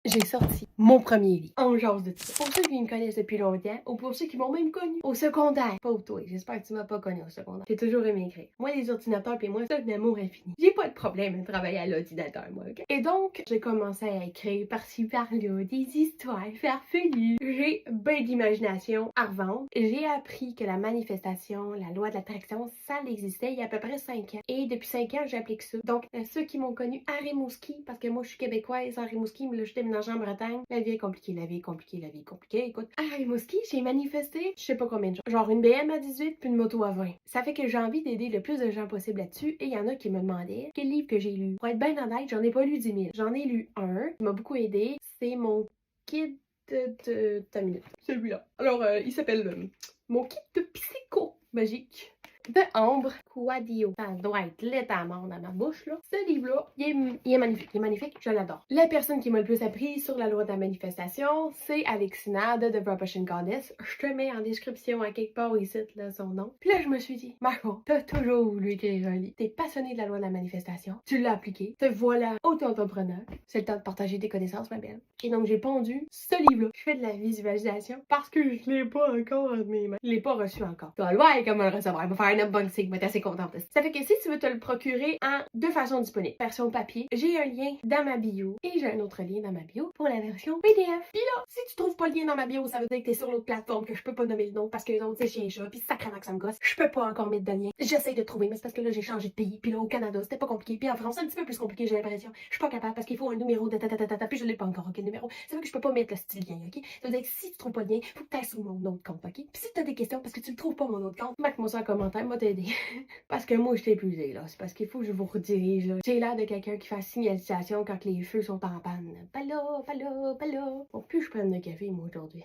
J'ai sorti mon premier livre. On jase de ça. Pour ceux qui me connaissent depuis longtemps, ou pour ceux qui m'ont même connu au secondaire. Pauvre toi, j'espère que tu m'as pas connu au secondaire. J'ai toujours aimé écrire. Moi, les ordinateurs pis moi, c'est un amour infini. J'ai pas de problème à travailler à l'ordinateur, moi, ok? Et donc, j'ai commencé à écrire par-ci par-là des histoires farfelues. J'ai ben d'imagination à revendre. J'ai appris que la manifestation, la loi de l'attraction, ça existait il y a à peu près 5 ans. Et depuis 5 ans, j'applique ça. Donc, ceux qui m'ont connu à Rimouski, parce que moi, je suis québécoise, à Rimouski, mais là, je suis déménagée en Bretagne. La vie est compliquée, la vie est compliquée, la vie est compliquée. Écoute, à Rimouski, j'ai manifesté, je sais pas combien de gens. Genre une BM à 18 puis une moto à 20. Ça fait que j'ai envie d'aider le plus de gens possible là-dessus. Et il y en a qui me demandaient quel livre que j'ai lu. Pour être bien honnête, j'en ai pas lu 10 000. J'en ai lu un qui m'a beaucoup aidé. C'est mon kit t'as une minute. Celui-là. Alors, il s'appelle Mon kit de psycho magique de Ambre Quadio. Ça doit être létalement dans ma bouche, là. Ce livre-là, il est magnifique. Il est magnifique, je l'adore. La personne qui m'a le plus appris sur la loi de la manifestation, c'est Alexina de The Proportion Goddess. Je te mets en description à quelque part ici, là, son nom. Puis là, je me suis dit, Marco, t'as toujours voulu écrire un livre. T'es passionné de la loi de la manifestation. Tu l'as appliqué. Te voilà auto-entrepreneur. C'est le temps de partager tes connaissances, ma belle. Et donc, j'ai pondu ce livre-là. Je fais de la visualisation parce que je l'ai pas encore entre mes mains. Je l'ai pas reçu encore. Tu vas le voir comment le recevoir. Il va faire un unboxing. Je vais être assez contente. Ça fait que si tu veux te le procurer en deux façons disponibles. Version papier, j'ai un lien dans ma bio et j'ai un autre lien dans ma bio pour la version PDF. Puis là, si tu trouves pas le lien dans ma bio, ça veut dire que t'es sur l'autre plateforme que je peux pas nommer le nom parce que les autres c'est chien et chat. Puis sacrément que ça me gosse. Je peux pas encore mettre de lien. J'essaie de trouver, mais c'est parce que là j'ai changé de pays. Puis là au Canada, c'était pas compliqué. Puis en France, c'est un petit peu plus compliqué, j'ai l'impression. Je suis pas capable parce qu'il faut un numéro de ta. Puis je l'ai pas encore, ok, numéro. Ça veut que je peux pas mettre le style lien, ok? Ça veut dire que si tu trouves pas le lien, faut que tu ailles sur mon autre compte, ok? Puis si t'as des questions parce que tu le trouves pas mon autre compte, marque-moi ça en commentaire, moi t'aider. Parce que moi je t'ai épuisé, là. C'est parce qu'il faut que je vous redirige, là. J'ai l'air de quelqu'un qui fait signalisation quand les feux sont en panne. Pas là, pas là, pas là. Bon, plus je prenne de café, moi, aujourd'hui.